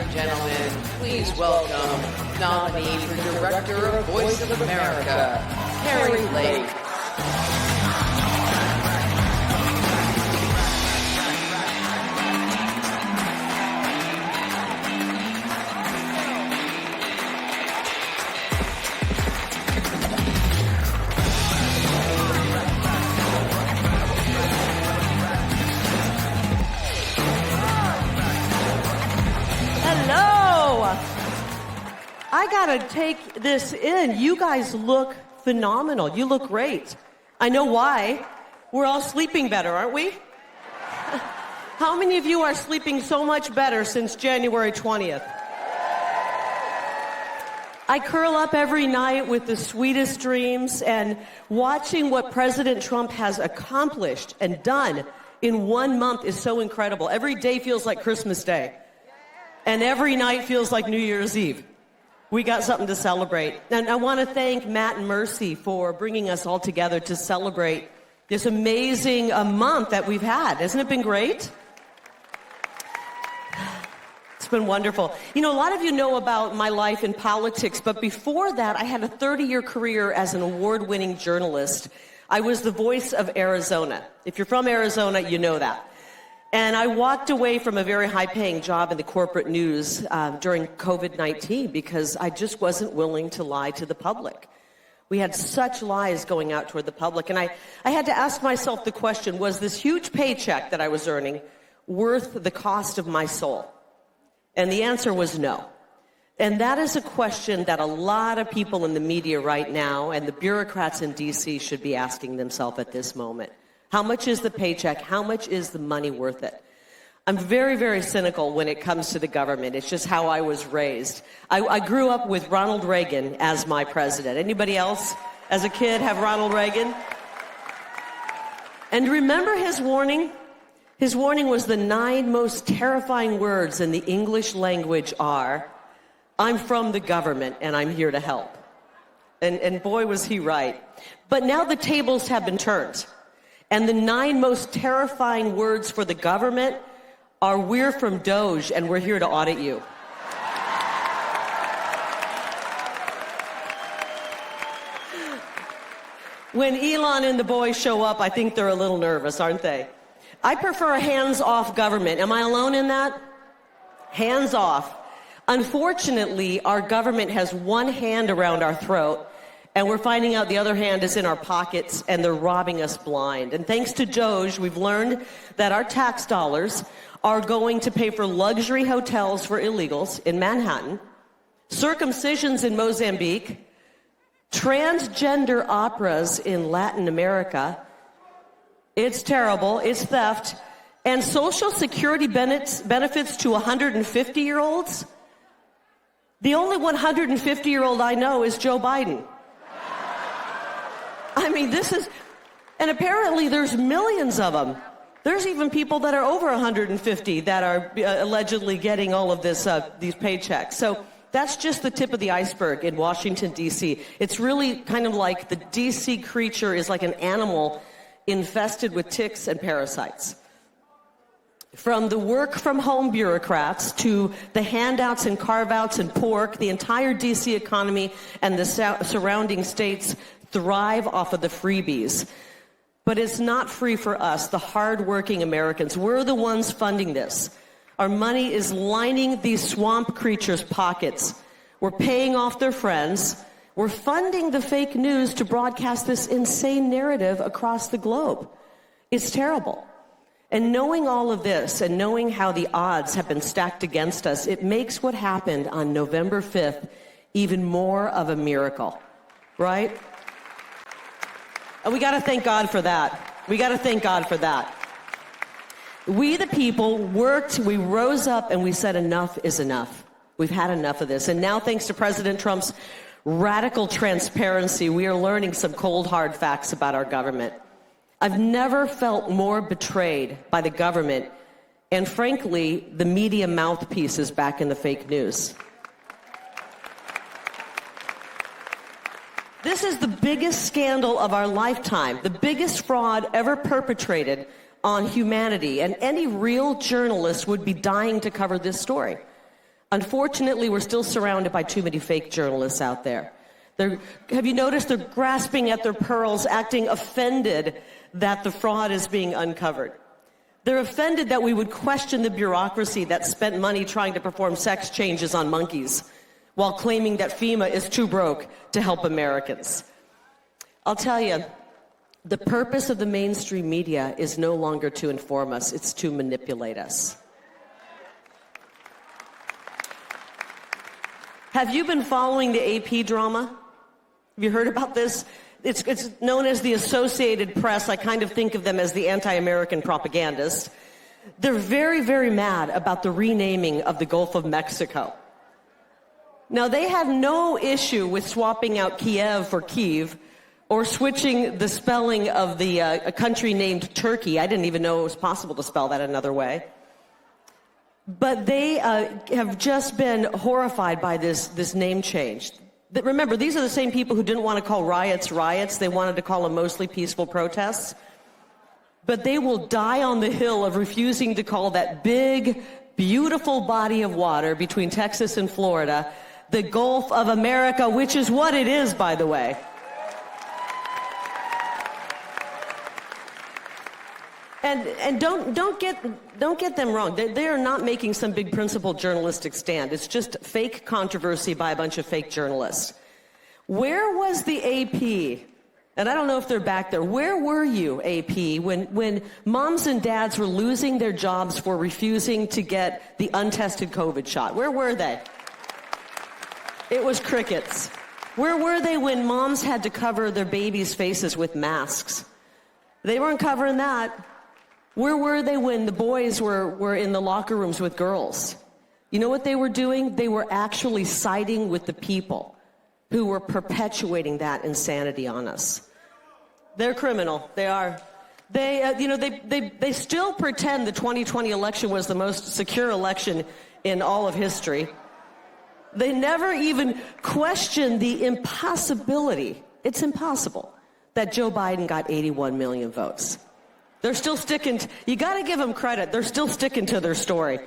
and gentlemen, please welcome nominee for Director of Voice of America, Kari Lake. I gotta take this in. You guys look phenomenal. You look great. I know why. We're all sleeping better, aren't we? How many of you are sleeping so much better since January 20th? I curl up every night with the sweetest dreams, and watching what President Trump has accomplished and done in 1 month is so incredible. Every day feels like Christmas Day, and every night feels like New Year's Eve. We got something to celebrate. And I want to thank Matt and Mercy for bringing us all together to celebrate this amazing month that we've had. Hasn't it been great? It's been wonderful. You know, a lot of you know about my life in politics, but before that, I had a 30-year career as an award-winning journalist. I was the voice of Arizona. If you're from Arizona, you know that. And I walked away from a very high-paying job in the corporate news during COVID-19 because I just wasn't willing to lie to the public. We had such lies going out toward the public. And I had to ask myself the question, was this huge paycheck that I was earning worth the cost of my soul? And the answer was no. And that is a question that a lot of people in the media right now and the bureaucrats in D.C. should be asking themselves at this moment. How much is the paycheck? How much is the money worth it? I'm very, very cynical when it comes to the government. It's just how I was raised. I grew up with Ronald Reagan as my president. Anybody else as a kid have Ronald Reagan? And remember his warning? His warning was the 9 most terrifying words in the English language are, "I'm from the government and I'm here to help." And boy, was he right. But now the tables have been turned. And the 9 most terrifying words for the government are, "We're from Doge and we're here to audit you." When Elon and the boys show up, I think they're a little nervous, aren't they? I prefer a hands-off government. Am I alone in that? Hands off. Unfortunately, our government has one hand around our throat, and we're finding out the other hand is in our pockets, and they're robbing us blind. And thanks to Doge, we've learned that our tax dollars are going to pay for luxury hotels for illegals in Manhattan, circumcisions in Mozambique, transgender operas in Latin America. It's terrible. It's theft. And Social Security benefits to 150-year-olds. The only 150-year-old I know is Joe Biden. I mean, this is, and apparently there's millions of them. There's even people that are over 150 that are allegedly getting all of this, these paychecks. So that's just the tip of the iceberg in Washington, D.C. It's really kind of like the D.C. creature is like an animal infested with ticks and parasites. From the work-from-home bureaucrats to the handouts and carve-outs and pork, the entire D.C. economy and the surrounding states thrive off of the freebies. But it's not free for us, the hard-working Americans. We're the ones funding this. Our money is lining these swamp creatures' pockets. We're paying off their friends. We're funding the fake news to broadcast this insane narrative across the globe. It's terrible. And knowing all of this and knowing how the odds have been stacked against us, it makes what happened on November 5th even more of a miracle, right? And we got to thank God for that. We got to thank God for that. We, the people, worked, we rose up, and we said enough is enough. We've had enough of this. And now, thanks to President Trump's radical transparency, we are learning some cold, hard facts about our government. I've never felt more betrayed by the government and, frankly, the media mouthpieces back in the fake news. This is the biggest scandal of our lifetime, the biggest fraud ever perpetrated on humanity, and any real journalist would be dying to cover this story. Unfortunately, we're still surrounded by too many fake journalists out there. Have you noticed they're grasping at their pearls, acting offended that the fraud is being uncovered? They're offended that we would question the bureaucracy that spent money trying to perform sex changes on monkeys while claiming that FEMA is too broke to help Americans. I'll tell you, the purpose of the mainstream media is no longer to inform us, it's to manipulate us. Have you been following the AP drama? Have you heard about this? It's known as the Associated Press. I kind of think of them as the anti-American propagandists. They're very, very mad about the renaming of the Gulf of Mexico. Now, they have no issue with swapping out Kiev for Kyiv or switching the spelling of a country named Turkey. I didn't even know it was possible to spell that another way. But they have just been horrified by this name change. Remember, these are the same people who didn't want to call riots riots. They wanted to call them mostly peaceful protests. But they will die on the hill of refusing to call that big, beautiful body of water between Texas and Florida the Gulf of America, which is what it is, by the way. And don't get them wrong. They are not making some big principled journalistic stand. It's just fake controversy by a bunch of fake journalists. Where was the AP? And I don't know if they're back there. Where were you, AP, when moms and dads were losing their jobs for refusing to get the untested COVID shot? Where were they? It was crickets. Where were they when moms had to cover their babies' faces with masks? They weren't covering that. Where were they when the boys were in the locker rooms with girls? You know what they were doing? They were actually siding with the people who were perpetuating that insanity on us. They're criminal. They are. They still pretend the 2020 election was the most secure election in all of history. They never even question the impossibility. It's impossible that Joe Biden got 81 million votes. They're still sticking, you got to give them credit, they're still sticking to their story.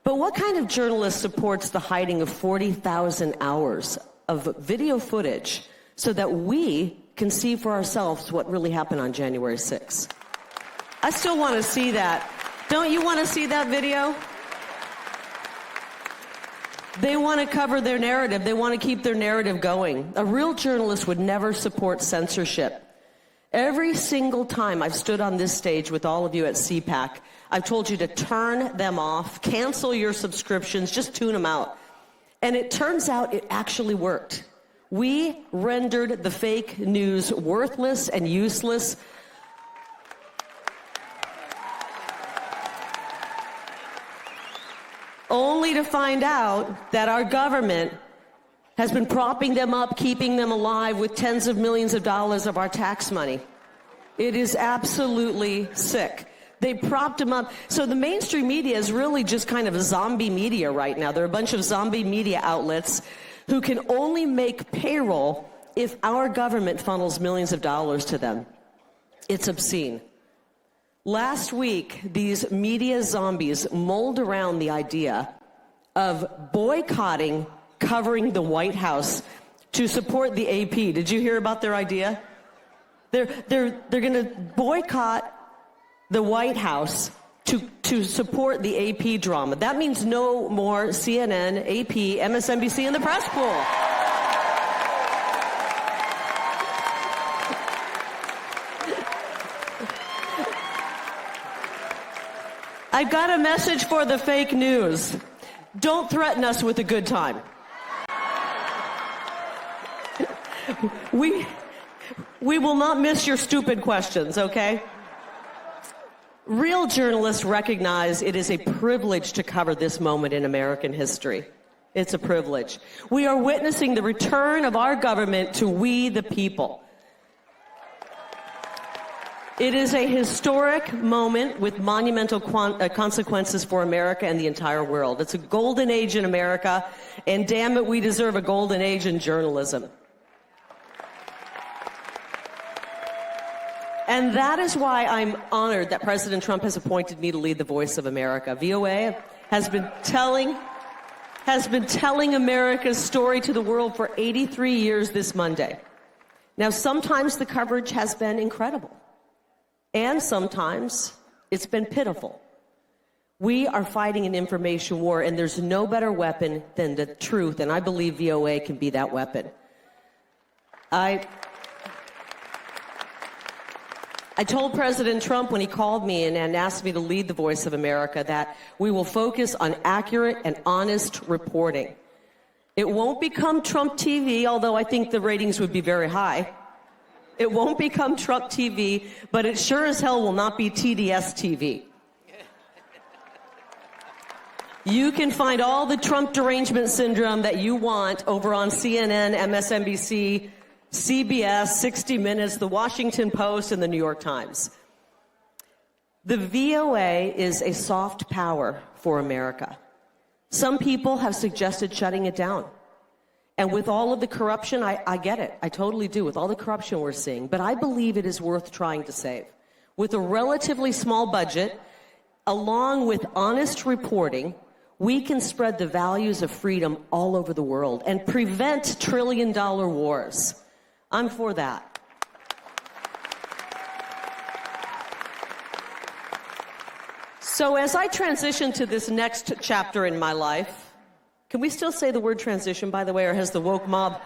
But what kind of journalist supports the hiding of 40,000 hours of video footage so that we can see for ourselves what really happened on January 6th? I still want to see that. Don't you want to see that video? They want to cover their narrative. They want to keep their narrative going. A real journalist would never support censorship. Every single time I've stood on this stage with all of you at CPAC, I've told you to turn them off, cancel your subscriptions, just tune them out. And it turns out it actually worked. We rendered the fake news worthless and useless. Only to find out that our government has been propping them up, keeping them alive with tens of millions of dollars of our tax money. It is absolutely sick. They propped them up. So the mainstream media is really just kind of a zombie media right now. There are a bunch of zombie media outlets who can only make payroll if our government funnels millions of dollars to them. It's obscene. Last week, these media zombies mulled around the idea of boycotting covering the White House to support the AP. Did you hear about their idea? They're going to boycott the White House to support the AP drama. That means no more CNN, AP, MSNBC in the press pool. I've got a message for the fake news. Don't threaten us with a good time. We will not miss your stupid questions, okay? Real journalists recognize it is a privilege to cover this moment in American history. It's a privilege. We are witnessing the return of our government to we the people. It is a historic moment with monumental consequences for America and the entire world. It's a golden age in America, and damn it, we deserve a golden age in journalism. And that is why I'm honored that President Trump has appointed me to lead the Voice of America. VOA has been telling has been telling America's story to the world for 83 years this Monday. Now, sometimes the coverage has been incredible, and sometimes it's been pitiful. We are fighting an information war, and there's no better weapon than the truth, and I believe VOA can be that weapon. I told President Trump when he called me and asked me to lead the Voice of America that we will focus on accurate and honest reporting. It won't become Trump TV, although I think the ratings would be very high. It won't become Trump TV, but it sure as hell will not be TDS TV. You can find all the Trump derangement syndrome that you want over on CNN, MSNBC, CBS, 60 Minutes, The Washington Post, and The New York Times. The VOA is a soft power for America. Some people have suggested shutting it down. And with all of the corruption, I get it. I totally do, with all the corruption we're seeing. But I believe it is worth trying to save. With a relatively small budget, along with honest reporting, we can spread the values of freedom all over the world and prevent trillion-dollar wars. I'm for that. So as I transition to this next chapter in my life, can we still say the word transition, by the way, or has the woke mob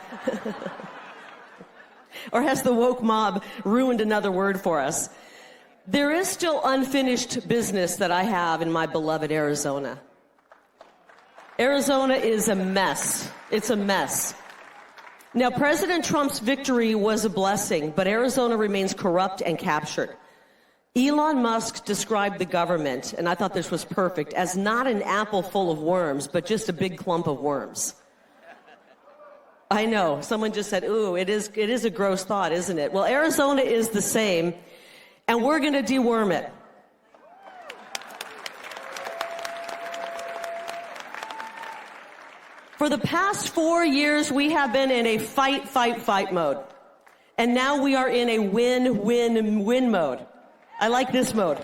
ruined another word for us? There is still unfinished business that I have in my beloved Arizona. Arizona is a mess. It's a mess. Now, President Trump's victory was a blessing, but Arizona remains corrupt and captured. Elon Musk described the government, and I thought this was perfect, as not an apple full of worms, but just a big clump of worms. I know. Someone just said, ooh, it is a gross thought, isn't it? Well, Arizona is the same, and we're going to deworm it. For the past 4 years, we have been in a fight mode. And now we are in a win mode. I like this mode.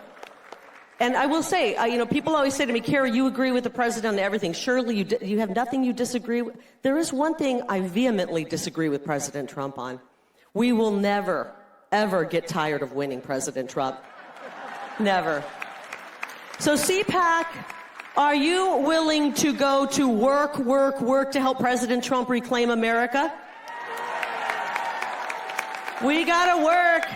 And I will say, people always say to me, Kari, you agree with the president on everything. Surely you have nothing you disagree with. There is one thing I vehemently disagree with President Trump on. We will never, ever get tired of winning President Trump. Never. So CPAC, are you willing to go to work to help President Trump reclaim America? We gotta work.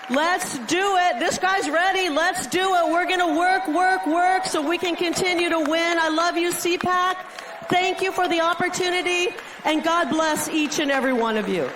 Let's do it. This guy's ready. Let's do it. We're gonna work so we can continue to win. I love you, CPAC. Thank you for the opportunity, and God bless each and every one of you.